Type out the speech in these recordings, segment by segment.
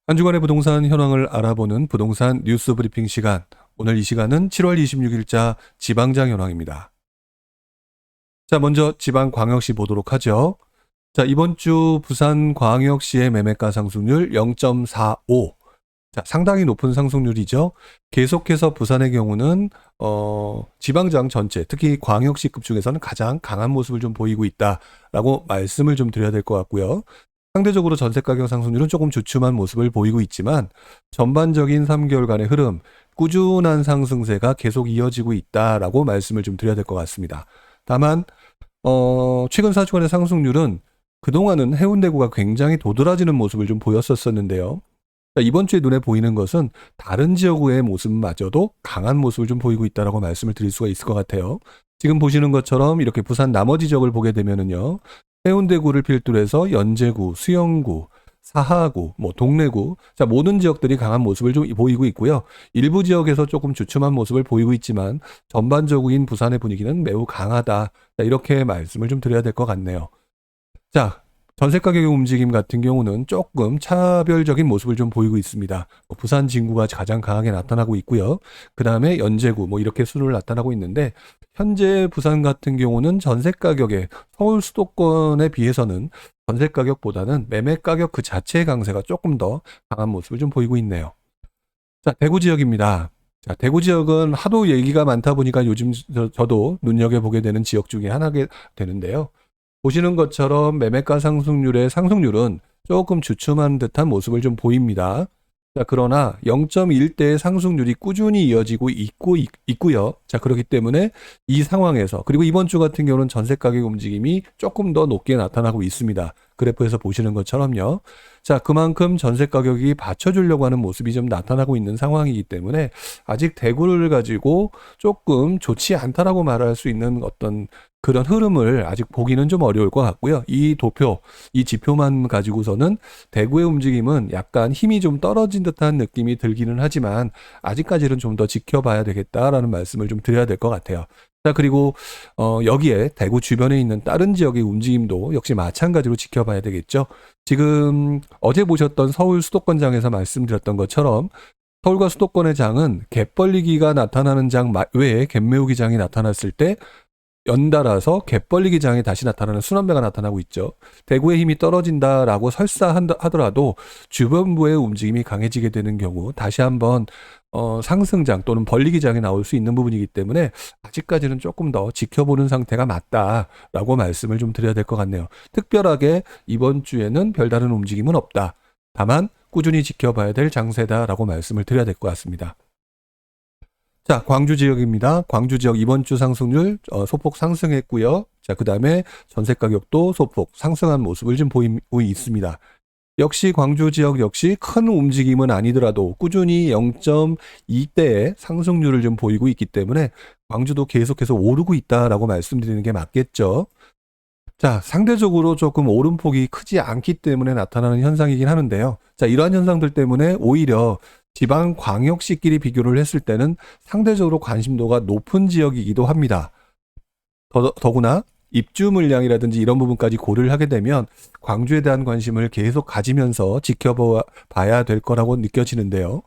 한 주간의 부동산 현황을 알아보는 부동산 뉴스 브리핑 시간. 오늘 이 시간은 7월 26일자 지방장 현황입니다. 자, 먼저 지방광역시 보도록 하죠. 자, 이번 주 부산광역시의 매매가 상승률 0.45. 자, 상당히 높은 상승률이죠. 계속해서 부산의 경우는 지방장 전체, 특히 광역시급 중에서는 가장 강한 모습을 좀 보이고 있다라고 말씀을 좀 드려야 될 것 같고요. 상대적으로 전세 가격 상승률은 조금 주춤한 모습을 보이고 있지만 전반적인 3개월간의 흐름, 꾸준한 상승세가 계속 이어지고 있다라고 말씀을 좀 드려야 될 것 같습니다. 다만 최근 4주간의 상승률은 그동안은 해운대구가 굉장히 도드라지는 모습을 좀 보였었는데요. 이번 주에 눈에 보이는 것은 다른 지역의 모습마저도 강한 모습을 좀 보이고 있다라고 말씀을 드릴 수가 있을 것 같아요. 지금 보시는 것처럼 이렇게 부산 나머지 지역을 보게 되면은요. 해운대구를 필두로 해서 연제구, 수영구, 사하구, 동래구, 자, 모든 지역들이 강한 모습을 좀 보이고 있고요. 일부 지역에서 조금 주춤한 모습을 보이고 있지만 전반적인 부산의 분위기는 매우 강하다. 자, 이렇게 말씀을 좀 드려야 될 것 같네요. 자, 전세 가격의 움직임 같은 경우는 조금 차별적인 모습을 좀 보이고 있습니다. 부산 진구가 가장 강하게 나타나고 있고요. 그 다음에 연제구 이렇게 수를 나타나고 있는데 현재 부산 같은 경우는 전세 가격에 서울 수도권에 비해서는 전세 가격보다는 매매 가격 그 자체의 강세가 조금 더 강한 모습을 좀 보이고 있네요. 자, 대구 지역입니다. 자, 대구 지역은 하도 얘기가 많다 보니까 요즘 저도 눈여겨보게 되는 지역 중에 하나가 되는데요. 보시는 것처럼 매매가 상승률의 상승률은 조금 주춤한 듯한 모습을 좀 보입니다. 자, 그러나 0.1대의 상승률이 꾸준히 이어지고 있고요. 자, 그렇기 때문에 이 상황에서, 그리고 이번 주 같은 경우는 전세 가격 움직임이 조금 더 높게 나타나고 있습니다. 그래프에서 보시는 것처럼요. 자, 그만큼 전세 가격이 받쳐주려고 하는 모습이 좀 나타나고 있는 상황이기 때문에 아직 대구를 가지고 조금 좋지 않다라고 말할 수 있는 어떤 그런 흐름을 아직 보기는 좀 어려울 것 같고요. 이 도표, 이 지표만 가지고서는 대구의 움직임은 약간 힘이 좀 떨어진 듯한 느낌이 들기는 하지만 아직까지는 좀 더 지켜봐야 되겠다라는 말씀을 좀 드려야 될 것 같아요. 자, 그리고 여기에 대구 주변에 있는 다른 지역의 움직임도 역시 마찬가지로 지켜봐야 되겠죠. 지금 어제 보셨던 서울 수도권장에서 말씀드렸던 것처럼 서울과 수도권의 장은 갭 벌리기가 나타나는 장 외에 갭 메우기 장이 나타났을 때 연달아서 갭 벌리기 장에 다시 나타나는 순환매가 나타나고 있죠. 대구의 힘이 떨어진다라고 설사하더라도 주변부의 움직임이 강해지게 되는 경우 다시 한번 상승장 또는 벌리기장에 나올 수 있는 부분이기 때문에 아직까지는 조금 더 지켜보는 상태가 맞다라고 말씀을 좀 드려야 될 것 같네요. 특별하게 이번 주에는 별다른 움직임은 없다. 다만 꾸준히 지켜봐야 될 장세다라고 말씀을 드려야 될 것 같습니다. 자, 광주 지역입니다. 광주 지역 이번 주 상승률 소폭 상승했고요. 자, 그 다음에 전세 가격도 소폭 상승한 모습을 좀 보이고 있습니다. 역시 광주 지역 역시 큰 움직임은 아니더라도 꾸준히 0.2대의 상승률을 좀 보이고 있기 때문에 광주도 계속해서 오르고 있다라고 말씀드리는 게 맞겠죠. 자, 상대적으로 조금 오름폭이 크지 않기 때문에 나타나는 현상이긴 하는데요. 자, 이러한 현상들 때문에 오히려 지방 광역시끼리 비교를 했을 때는 상대적으로 관심도가 높은 지역이기도 합니다. 더구나 입주 물량이라든지 이런 부분까지 고려를 하게 되면 광주에 대한 관심을 계속 가지면서 지켜봐야 될 거라고 느껴지는데요.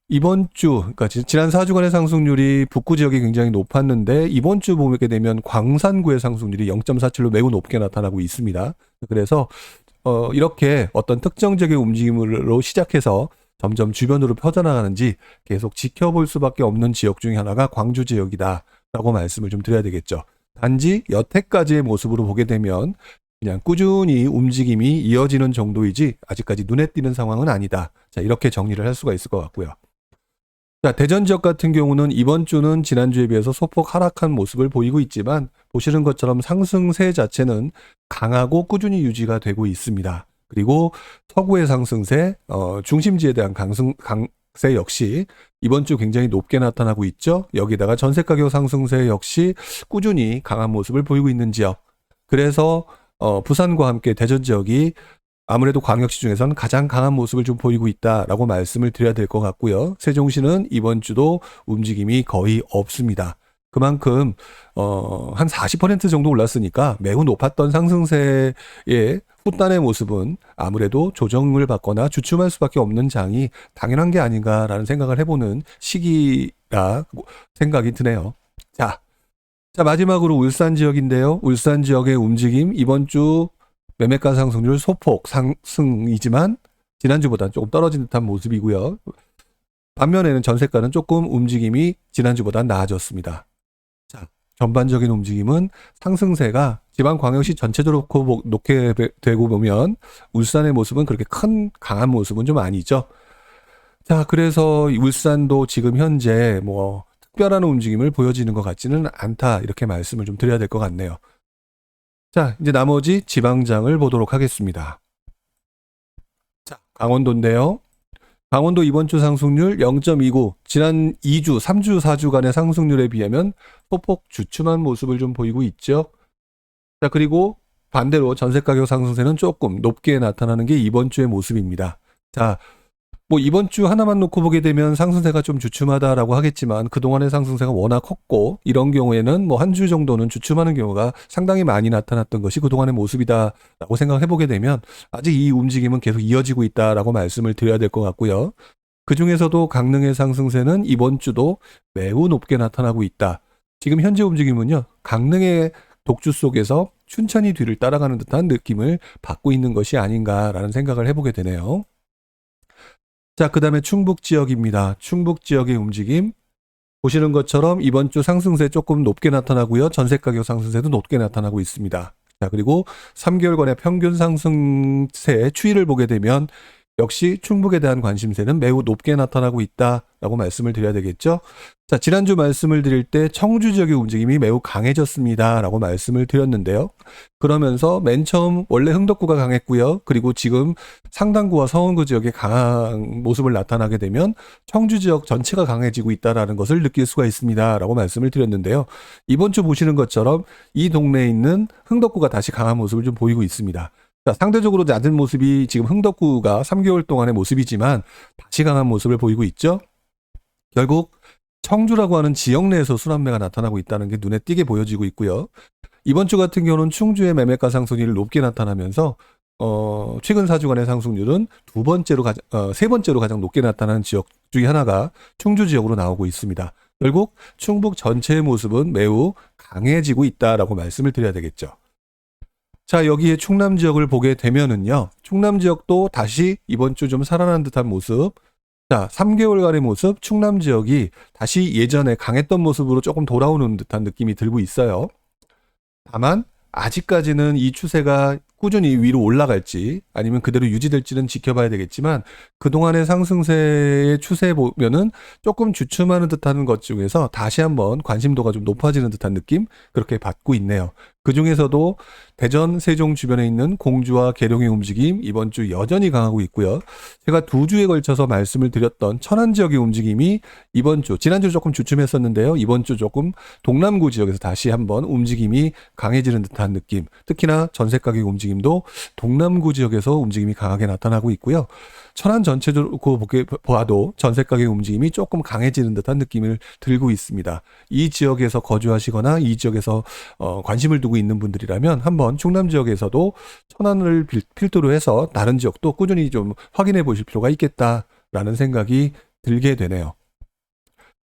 이번 주, 그러니까 지난 4주간의 상승률이 북구 지역이 굉장히 높았는데 이번 주 보게 되면 광산구의 상승률이 0.47로 매우 높게 나타나고 있습니다. 그래서 이렇게 어떤 특정적인 움직임으로 시작해서 점점 주변으로 퍼져나가는지 계속 지켜볼 수밖에 없는 지역 중에 하나가 광주 지역이다라고 말씀을 좀 드려야 되겠죠. 단지 여태까지의 모습으로 보게 되면 그냥 꾸준히 움직임이 이어지는 정도이지 아직까지 눈에 띄는 상황은 아니다. 자, 이렇게 정리를 할 수가 있을 것 같고요. 자, 대전 지역 같은 경우는 이번 주는 지난주에 비해서 소폭 하락한 모습을 보이고 있지만 보시는 것처럼 상승세 자체는 강하고 꾸준히 유지가 되고 있습니다. 그리고 서구의 상승세, 중심지에 대한 강세 역시 이번 주 굉장히 높게 나타나고 있죠. 여기다가 전세 가격 상승세 역시 꾸준히 강한 모습을 보이고 있는 지역. 그래서 부산과 함께 대전 지역이 아무래도 광역시 중에서는 가장 강한 모습을 좀 보이고 있다라고 말씀을 드려야 될 것 같고요. 세종시는 이번 주도 움직임이 거의 없습니다. 그만큼 한 40% 정도 올랐으니까 매우 높았던 상승세에 후단의 모습은 아무래도 조정을 받거나 주춤할 수밖에 없는 장이 당연한 게 아닌가라는 생각을 해보는 시기라 생각이 드네요. 자, 마지막으로 울산 지역인데요. 울산 지역의 움직임, 이번 주 매매가 상승률 소폭 상승이지만 지난주보다 조금 떨어진 듯한 모습이고요. 반면에는 전세가는 조금 움직임이 지난주보다 나아졌습니다. 자, 전반적인 움직임은 상승세가 지방광역시 전체적으로 놓게 되고 보면 울산의 모습은 그렇게 큰 강한 모습은 좀 아니죠. 자, 그래서 울산도 지금 현재 뭐 특별한 움직임을 보여지는 것 같지는 않다, 이렇게 말씀을 좀 드려야 될 것 같네요. 자, 이제 나머지 지방장을 보도록 하겠습니다. 자, 강원도인데요. 강원도 이번 주 상승률 0.29, 지난 2주, 3주, 4주간의 상승률에 비하면 소폭 주춤한 모습을 좀 보이고 있죠. 자, 그리고 반대로 전세가격 상승세는 조금 높게 나타나는 게 이번 주의 모습입니다. 자, 뭐 이번 주 하나만 놓고 보게 되면 상승세가 좀 주춤하다라고 하겠지만 그동안의 상승세가 워낙 컸고 이런 경우에는 뭐 한 주 정도는 주춤하는 경우가 상당히 많이 나타났던 것이 그동안의 모습이다라고 생각해 보게 되면 아직 이 움직임은 계속 이어지고 있다라고 말씀을 드려야 될 것 같고요. 그 중에서도 강릉의 상승세는 이번 주도 매우 높게 나타나고 있다. 지금 현재 움직임은요, 강릉의 독주 속에서 춘천이 뒤를 따라가는 듯한 느낌을 받고 있는 것이 아닌가라는 생각을 해보게 되네요. 자, 그 다음에 충북 지역입니다. 충북 지역의 움직임 보시는 것처럼 이번 주 상승세 조금 높게 나타나고요. 전세가격 상승세도 높게 나타나고 있습니다. 자, 그리고 3개월간의 평균 상승세의 추이를 보게 되면 역시 충북에 대한 관심세는 매우 높게 나타나고 있다라고 말씀을 드려야 되겠죠. 자, 지난주 말씀을 드릴 때 청주 지역의 움직임이 매우 강해졌습니다라고 말씀을 드렸는데요. 그러면서 맨 처음 원래 흥덕구가 강했고요. 그리고 지금 상당구와 서원구 지역의 강한 모습을 나타나게 되면 청주 지역 전체가 강해지고 있다라는 것을 느낄 수가 있습니다라고 말씀을 드렸는데요. 이번 주 보시는 것처럼 이 동네에 있는 흥덕구가 다시 강한 모습을 좀 보이고 있습니다. 자, 상대적으로 낮은 모습이 지금 흥덕구가 3개월 동안의 모습이지만 다시 강한 모습을 보이고 있죠. 결국 청주라고 하는 지역 내에서 순환매가 나타나고 있다는 게 눈에 띄게 보여지고 있고요. 이번 주 같은 경우는 충주의 매매가 상승률이 높게 나타나면서 최근 4주간의 상승률은 세 번째로 가장 높게 나타나는 지역 중에 하나가 충주 지역으로 나오고 있습니다. 결국 충북 전체의 모습은 매우 강해지고 있다라고 말씀을 드려야 되겠죠. 자, 여기에 충남 지역을 보게 되면은요, 충남 지역도 다시 이번 주 좀 살아난 듯한 모습. 자, 3개월간의 모습, 충남 지역이 다시 예전에 강했던 모습으로 조금 돌아오는 듯한 느낌이 들고 있어요. 다만 아직까지는 이 추세가 꾸준히 위로 올라갈지 아니면 그대로 유지될지는 지켜봐야 되겠지만 그동안의 상승세의 추세 보면은 조금 주춤하는 듯한 것 중에서 다시 한번 관심도가 좀 높아지는 듯한 느낌, 그렇게 받고 있네요. 그 중에서도 대전, 세종 주변에 있는 공주와 계룡의 움직임 이번 주 여전히 강하고 있고요. 제가 2주에 걸쳐서 말씀을 드렸던 천안 지역의 움직임이 이번 주, 지난주 조금 주춤했었는데요. 이번 주 조금 동남구 지역에서 다시 한번 움직임이 강해지는 듯한 느낌, 특히나 전세가격 움직임도 동남구 지역에서 움직임이 강하게 나타나고 있고요. 천안 전체적으로 보아도 전세가격 움직임이 조금 강해지는 듯한 느낌을 들고 있습니다. 이 지역에서 거주하시거나 이 지역에서 관심을 두고 있는 분들이라면 한번 충남 지역에서도 천안을 필두로 해서 다른 지역도 꾸준히 좀 확인해 보실 필요가 있겠다라는 생각이 들게 되네요.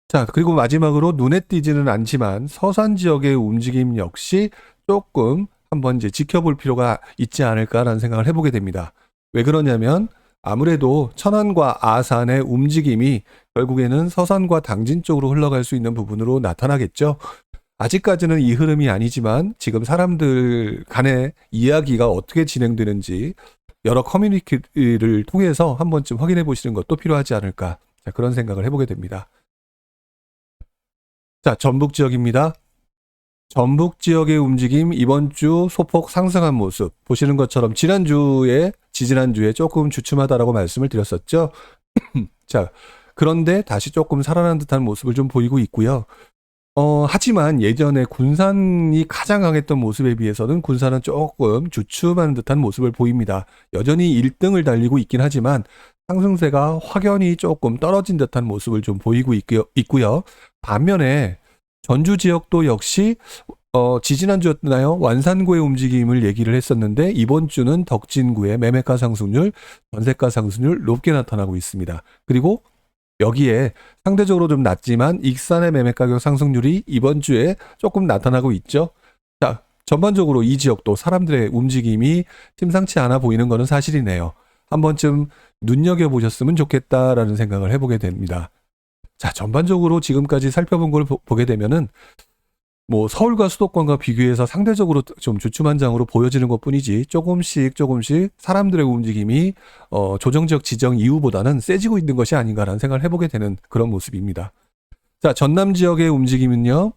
자, 그리고 마지막으로 눈에 띄지는 않지만 서산 지역의 움직임 역시 조금 한번 이제 지켜볼 필요가 있지 않을까라는 생각을 해보게 됩니다. 왜 그러냐면 아무래도 천안과 아산의 움직임이 결국에는 서산과 당진 쪽으로 흘러갈 수 있는 부분으로 나타나겠죠. 아직까지는 이 흐름이 아니지만 지금 사람들 간의 이야기가 어떻게 진행되는지 여러 커뮤니티를 통해서 한 번쯤 확인해 보시는 것도 필요하지 않을까, 자, 그런 생각을 해보게 됩니다. 자, 전북 지역입니다. 전북 지역의 움직임 이번 주 소폭 상승한 모습 보시는 것처럼 지난주에 조금 주춤하다라고 말씀을 드렸었죠. 자, 그런데 다시 조금 살아난 듯한 모습을 좀 보이고 있고요. 하지만 예전에 군산이 가장 강했던 모습에 비해서는 군산은 조금 주춤한 듯한 모습을 보입니다. 여전히 1등을 달리고 있긴 하지만 상승세가 확연히 조금 떨어진 듯한 모습을 좀 보이고 있고요. 반면에 전주 지역도 역시 지지난주였나요? 완산구의 움직임을 얘기를 했었는데 이번 주는 덕진구의 매매가 상승률, 전세가 상승률 높게 나타나고 있습니다. 그리고 여기에 상대적으로 좀 낮지만 익산의 매매 가격 상승률이 이번 주에 조금 나타나고 있죠. 자, 전반적으로 이 지역도 사람들의 움직임이 심상치 않아 보이는 것은 사실이네요. 한 번쯤 눈여겨보셨으면 좋겠다라는 생각을 해보게 됩니다. 자, 전반적으로 지금까지 살펴본 걸 보게 되면은 뭐 서울과 수도권과 비교해서 상대적으로 좀 주춤한장으로 보여지는 것뿐이지 조금씩 사람들의 움직임이 조정적 지정 이후보다는 세지고 있는 것이 아닌가라는 생각을 해보게 되는 그런 모습입니다. 자, 전남 지역의 움직임은요.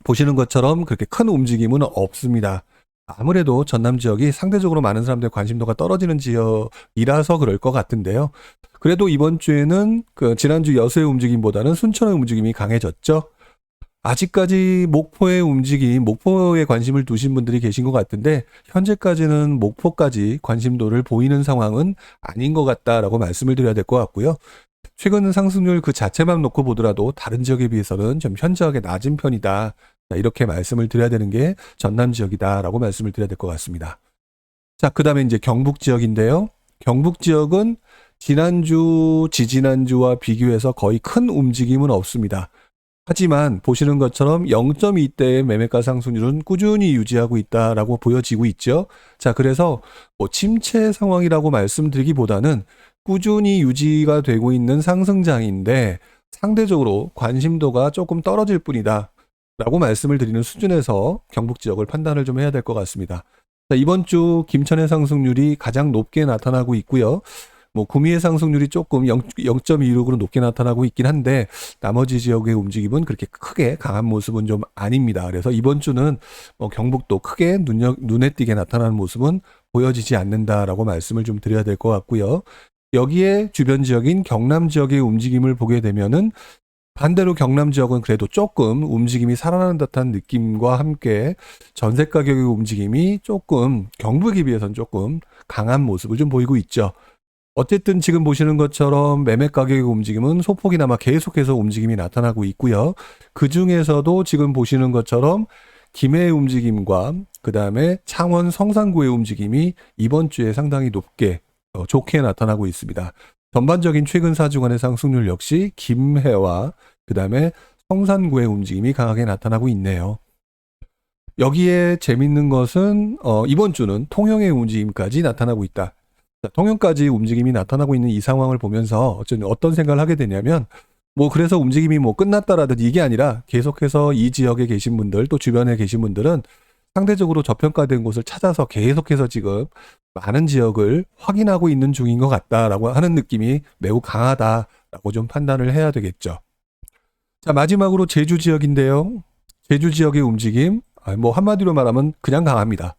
보시는 것처럼 그렇게 큰 움직임은 없습니다. 아무래도 전남 지역이 상대적으로 많은 사람들의 관심도가 떨어지는 지역이라서 그럴 것 같은데요. 그래도 이번 주에는 그 지난주 여수의 움직임보다는 순천의 움직임이 강해졌죠. 아직까지 목포의 움직임, 목포에 관심을 두신 분들이 계신 것 같은데 현재까지는 목포까지 관심도를 보이는 상황은 아닌 것 같다라고 말씀을 드려야 될 것 같고요. 최근 상승률 그 자체만 놓고 보더라도 다른 지역에 비해서는 좀 현저하게 낮은 편이다. 이렇게 말씀을 드려야 되는 게 전남 지역이다라고 말씀을 드려야 될 것 같습니다. 자, 그 다음에 이제 경북 지역인데요. 경북 지역은 지난주, 지지난주와 비교해서 거의 큰 움직임은 없습니다. 하지만 보시는 것처럼 0.2대의 매매가 상승률은 꾸준히 유지하고 있다라고 보여지고 있죠. 자, 그래서 뭐 침체 상황이라고 말씀드리기보다는 꾸준히 유지가 되고 있는 상승장인데 상대적으로 관심도가 조금 떨어질 뿐이다 라고 말씀을 드리는 수준에서 경북 지역을 판단을 좀 해야 될 것 같습니다. 자, 이번 주 김천의 상승률이 가장 높게 나타나고 있고요. 뭐 구미의 상승률이 조금 0.26으로 높게 나타나고 있긴 한데 나머지 지역의 움직임은 그렇게 크게 강한 모습은 좀 아닙니다. 그래서 이번 주는 경북도 크게 눈에 띄게 나타나는 모습은 보여지지 않는다라고 말씀을 좀 드려야 될 것 같고요. 여기에 주변 지역인 경남 지역의 움직임을 보게 되면은 반대로 경남 지역은 그래도 조금 움직임이 살아나는 듯한 느낌과 함께 전세 가격의 움직임이 조금 경북에 비해서는 조금 강한 모습을 좀 보이고 있죠. 어쨌든 지금 보시는 것처럼 매매 가격의 움직임은 소폭이나마 계속해서 움직임이 나타나고 있고요. 그 중에서도 지금 보시는 것처럼 김해의 움직임과 그 다음에 창원 성산구의 움직임이 이번 주에 상당히 높게 좋게 나타나고 있습니다. 전반적인 최근 4주간의 상승률 역시 김해와 그 다음에 성산구의 움직임이 강하게 나타나고 있네요. 여기에 재밌는 것은 이번 주는 통영의 움직임까지 나타나고 있다. 통영까지 움직임이 나타나고 있는 이 상황을 보면서 어떤 생각을 하게 되냐면 뭐 그래서 움직임이 뭐 끝났다라든지 이게 아니라 계속해서 이 지역에 계신 분들 또 주변에 계신 분들은 상대적으로 저평가된 곳을 찾아서 계속해서 지금 많은 지역을 확인하고 있는 중인 것 같다라고 하는 느낌이 매우 강하다라고 좀 판단을 해야 되겠죠. 자, 마지막으로 제주 지역인데요. 제주 지역의 움직임 뭐 한마디로 말하면 그냥 강합니다.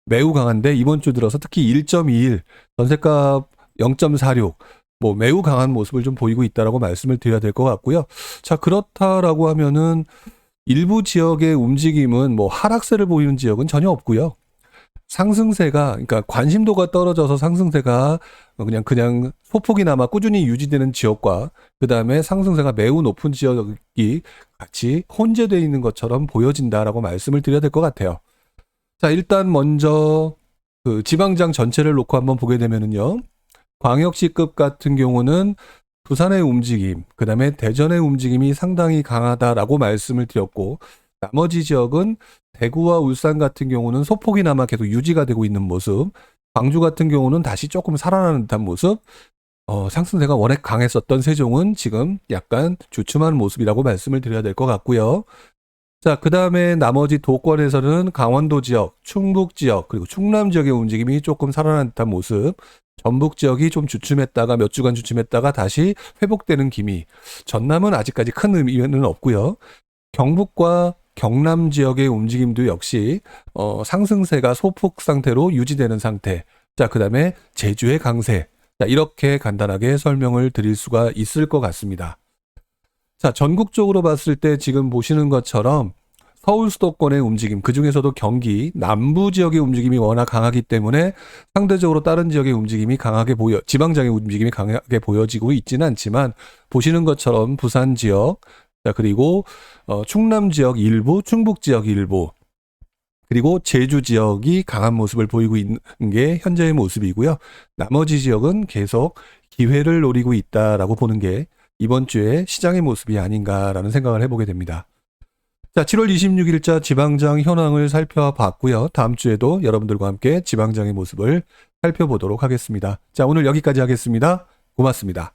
매우 강한데 이번 주 들어서 특히 1.21 전세값 0.46 뭐 매우 강한 모습을 좀 보이고 있다라고 말씀을 드려야 될 것 같고요. 자, 그렇다라고 하면은 일부 지역의 움직임은 뭐 하락세를 보이는 지역은 전혀 없고요. 상승세가 그러니까 관심도가 떨어져서 상승세가 그냥 소폭이나마 꾸준히 유지되는 지역과 그 다음에 상승세가 매우 높은 지역이 같이 혼재되어 있는 것처럼 보여진다라고 말씀을 드려야 될 것 같아요. 자, 일단 먼저 그 지방장 전체를 놓고 한번 보게 되면은요. 광역시급 같은 경우는 부산의 움직임, 그 다음에 대전의 움직임이 상당히 강하다라고 말씀을 드렸고 나머지 지역은 대구와 울산 같은 경우는 소폭이나마 계속 유지가 되고 있는 모습, 광주 같은 경우는 다시 조금 살아나는 듯한 모습, 상승세가 워낙 강했었던 세종은 지금 약간 주춤한 모습이라고 말씀을 드려야 될 것 같고요. 자, 그 다음에 나머지 도권에서는 강원도 지역, 충북 지역, 그리고 충남 지역의 움직임이 조금 살아난 듯한 모습, 전북 지역이 좀 주춤했다가 몇 주간 주춤했다가 다시 회복되는 기미, 전남은 아직까지 큰 의미는 없고요. 경북과 경남 지역의 움직임도 역시 상승세가 소폭 상태로 유지되는 상태. 자, 그 다음에 제주의 강세. 자, 이렇게 간단하게 설명을 드릴 수가 있을 것 같습니다. 자, 전국적으로 봤을 때 지금 보시는 것처럼 서울 수도권의 움직임, 그 중에서도 경기 남부 지역의 움직임이 워낙 강하기 때문에 상대적으로 다른 지역의 움직임이 강하게 지방장의 움직임이 강하게 보여지고 있지는 않지만 보시는 것처럼 부산 지역, 자, 그리고 충남 지역 일부, 충북 지역 일부, 그리고 제주 지역이 강한 모습을 보이고 있는 게 현재의 모습이고요. 나머지 지역은 계속 기회를 노리고 있다라고 보는 게 이번 주에 시장의 모습이 아닌가라는 생각을 해보게 됩니다. 자, 7월 26일자 지방장 현황을 살펴봤고요. 다음 주에도 여러분들과 함께 지방장의 모습을 살펴보도록 하겠습니다. 자, 오늘 여기까지 하겠습니다. 고맙습니다.